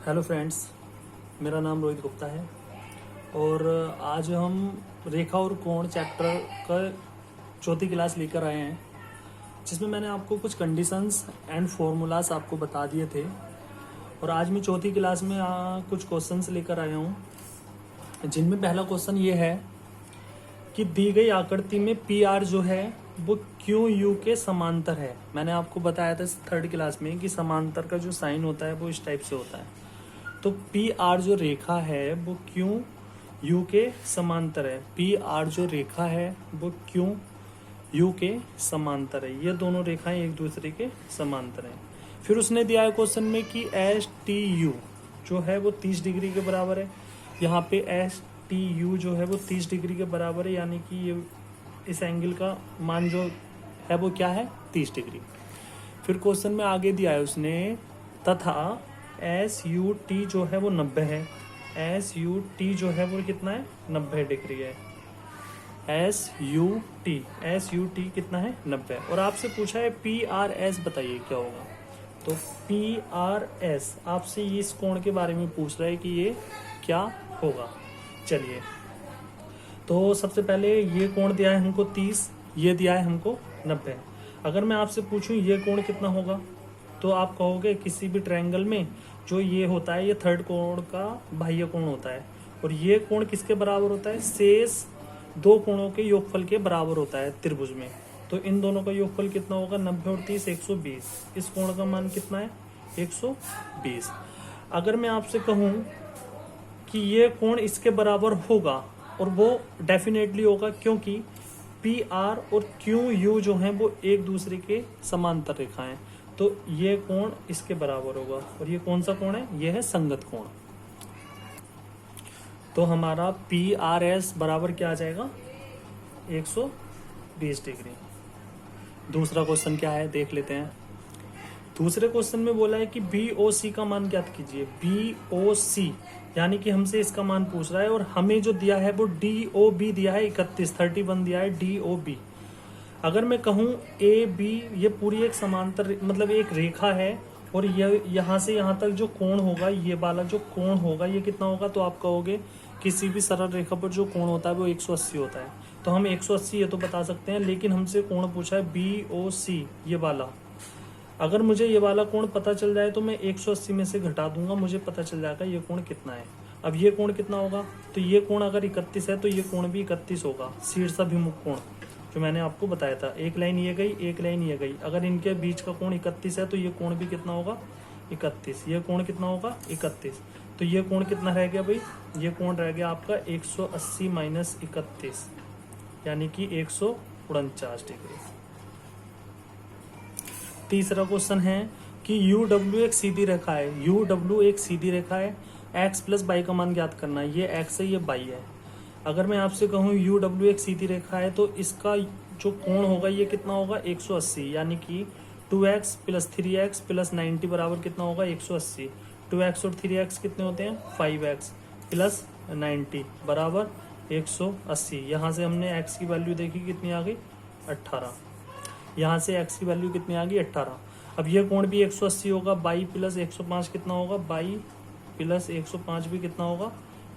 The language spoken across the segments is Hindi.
हेलो फ्रेंड्स, मेरा नाम रोहित गुप्ता है और आज हम रेखा और कोण चैप्टर का चौथी क्लास लेकर आए हैं, जिसमें मैंने आपको कुछ कंडीशंस एंड फॉर्मूलाज आपको बता दिए थे। और आज मैं चौथी क्लास में कुछ क्वेश्चंस लेकर आया हूँ, जिनमें पहला क्वेश्चन ये है कि दी गई आकृति में पी आर जो है वो क्यू यू के समांतर है। मैंने आपको बताया था थर्ड क्लास में कि समांतर का जो साइन होता है वो इस टाइप से होता है। तो पी आर जो रेखा है वो क्यू यू के समांतर है। पी आर जो रेखा है वो क्यू यू के समांतर है। ये दोनों रेखाएं एक दूसरे के समांतर हैं। फिर उसने दिया है क्वेश्चन में कि एस टी यू जो है वो 30 डिग्री के बराबर है। यहाँ पे एस टी यू जो है वो 30 डिग्री के बराबर है, यानी कि ये इस एंगल का मान जो है वो क्या है, 30 डिग्री। फिर क्वेश्चन में आगे दिया है उसने तथा एस यू टी जो है वो 90 है। एस यू टी जो है वो कितना है, 90 डिग्री है। एस यू टी कितना है, 90। और आपसे पूछा है पी आर एस बताइए क्या होगा। तो पी आर एस आपसे ये इस कोण के बारे में पूछ रहा है कि ये क्या होगा। चलिए, तो सबसे पहले ये कोण दिया है हमको 30, ये दिया है हमको 90। अगर मैं आपसे पूछूं ये कोण कितना होगा, तो आप कहोगे किसी भी ट्रायंगल में जो ये होता है ये थर्ड कोण का बाह्य कोण होता है, और ये कोण किसके बराबर होता है, शेष दो कोणों के योगफल के बराबर होता है त्रिभुज में। तो इन दोनों का योगफल कितना होगा, 90 और 30 120। इस कोण का मान कितना है, 120। अगर मैं आपसे कहूं कि ये कोण इसके बराबर होगा, और वो डेफिनेटली होगा क्योंकि पी आर और क्यू यू जो हैं वो एक दूसरे के समांतर रेखाएं, तो ये कोण इसके बराबर होगा। और ये कौन सा कोण है, ये है संगत कोण। तो हमारा पी आर एस बराबर क्या आ जाएगा, 120 डिग्री। दूसरा क्वेश्चन क्या है देख लेते हैं। दूसरे क्वेश्चन में बोला है कि बी ओ सी का मान ज्ञात कीजिए। बी ओ सी यानी कि हमसे इसका मान पूछ रहा है, और हमें जो दिया है वो डी ओ बी दिया है, 31 दिया है डी ओ बी। अगर मैं कहूँ ए बी ये पूरी एक समांतर मतलब एक रेखा है, और ये यहाँ से यहाँ तक जो कोण होगा, ये वाला जो कोण होगा ये कितना होगा, तो आप कहोगे किसी भी सरल रेखा पर जो कोण होता है वो 180 होता है। तो हम 180 ये तो बता सकते हैं, लेकिन हमसे कोण पूछा है बी ओ सी ये वाला। अगर मुझे ये वाला कोण पता चल जाए तो मैं 180 में से घटा दूंगा, मुझे पता चल जाएगा ये कोण कितना है। अब ये कोण कितना होगा, तो ये कोण अगर 31 है तो ये कोण भी 31 होगा, शीर्षाभिमुख कोण जो मैंने आपको बताया था। एक लाइन ये गई, एक लाइन ये गई, अगर इनके बीच का कोण 31 है तो ये कोण भी कितना होगा, 31। ये कोण कितना होगा, 31। तो ये कोण कितना रह गया भाई, ये कोण रह गया आपका 180 माइनस 31 यानी कि 149 डिग्री। तीसरा क्वेश्चन है कि यू डब्ल्यू एक सीधी रेखा है। यू डब्ल्यू एक सीधी रेखा है, एक्स प्लस बाई का मान ज्ञात करना है। ये एक्स है, ये बाई है। अगर मैं आपसे कहूँ यू डब्ल्यू एक सीधी रेखा है तो इसका जो कोण होगा ये कितना होगा, 180, यानी कि 2x प्लस 3x प्लस 90 बराबर कितना होगा, 180। 2x और 3x कितने होते हैं, 5x प्लस 90 बराबर 180। यहाँ से हमने x की वैल्यू देखी कितनी आ गई, 18। यहाँ से x की वैल्यू कितनी आ गई, 18। अब ये कोण भी 180 होगा, बाई प्लस 105 कितना होगा, बाई प्लस 105 भी कितना होगा,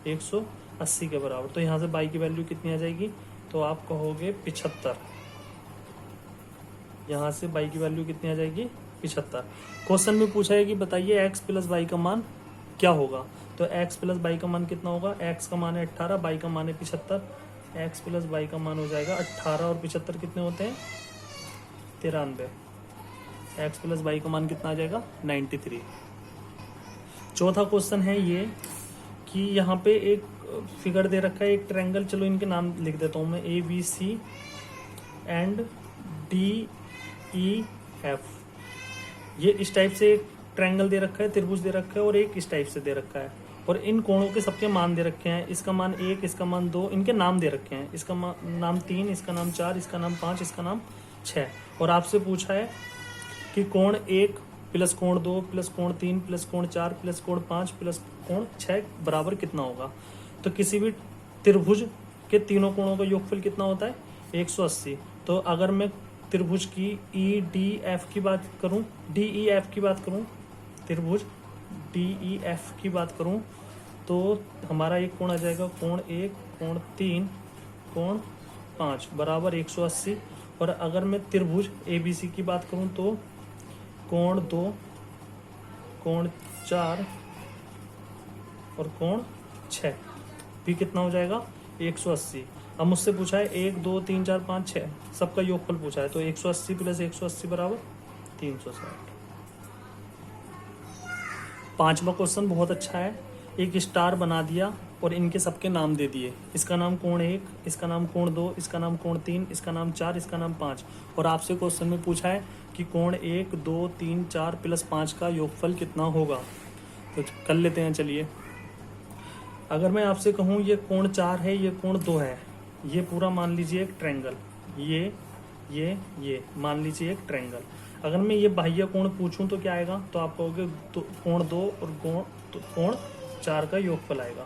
180 के बराबर। तो यहाँ से बाई की वैल्यू कितनी आ जाएगी, तो आप कहोगे 75। यहाँ से बाई की वैल्यू कितनी आ जाएगी, 75। क्वेश्चन में पूछा है कि बताइए एक्स प्लस बाई का मान क्या होगा। तो एक्स प्लस बाई का मान कितना होगा, एक्स का मान है 18, बाई का मान है 75। एक्स प्लस बाई का मान हो जाएगा 18 और 75 कितने होते हैं, 93। एक्स प्लस बाई का मान कितना आ जाएगा, 93। चौथा क्वेश्चन है ये कि यहाँ पे एक फिगर दे रखा है, एक ट्रायंगल, चलो इनके नाम लिख देता हूँ मैं, A B C and D E F. ये इस टाइप से एक ट्रायंगल दे रखा है, त्रिभुज दे रखा है, और एक इस टाइप से दे रखा है, और इन कोणों के सबके मान दे रखे हैं। इसका मान 1, इसका मान 2, इनके नाम दे रखे हैं। इसका नाम 3, इसका नाम 4, इसका नाम 5, इसका नाम 6। और आपसे पूछा है कि कोण 1 प्लस कोण 2 प्लस कोण 3 प्लस कोण 4 प्लस कोण 5 प्लस कोण 6 बराबर कितना होगा। तो किसी भी त्रिभुज के तीनों कोणों का योगफल कितना होता है, 180। तो अगर मैं त्रिभुज की ई डी एफ की बात करूं, डी ई एफ की बात करूं, त्रिभुज DEF की बात करूं तो हमारा एक कोण आ जाएगा कोण 1, कोण 3, कोण 5 बराबर 180। और अगर मैं त्रिभुज ABC की बात करूं तो कोण 2, कोण 4 और कोण 6 भी कितना हो जाएगा 180। अब मुझसे पूछा है 1 2 3 4 5 6 सबका योगफल पूछा है, तो 180 प्लस 180 बराबर 360। पांचवा क्वेश्चन बहुत अच्छा है। एक स्टार बना दिया और इनके सबके नाम दे दिए। इसका नाम कोण 1, इसका नाम कोण 2, इसका नाम कोण 3, इसका नाम 4, इसका नाम 5। और आपसे क्वेश्चन में पूछा है कि कोण 1 2 3 4 प्लस 5 का योगफल कितना होगा। तो कर लेते हैं चलिए। अगर मैं आपसे कहूँ ये कोण 4 है, ये कोण 2 है, ये पूरा मान लीजिए एक ट्रायंगल, ये मान लीजिए एक ट्रायंगल। अगर मैं ये बाह्य कोण पूछूं तो क्या आएगा, तो आप कहोगे कोण 2 और कोण 4 का योगफल आएगा।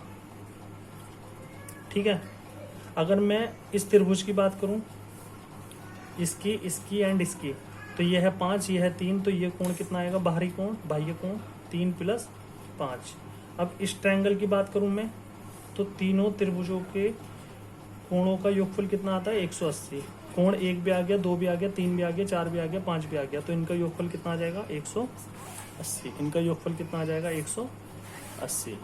ठीक है। अगर मैं इस त्रिभुज की बात करूं, इसकी एंड इसकी, तो ये है 5, ये है 3, तो ये कोण कितना आएगा, बाहरी कोण बाह्य कोण 3 प्लस 5। अब इस ट्रायंगल की बात करूं मैं, तो तीनों त्रिभुजों के कोणों का योगफल कितना आता है 180। कोण 1 भी आ गया, 2 भी आ गया, 3 भी आ गया, 4 भी आ गया, 5 भी आ गया, तो इनका योगफल कितना आ जाएगा 180। इनका योगफल कितना आ जाएगा 180।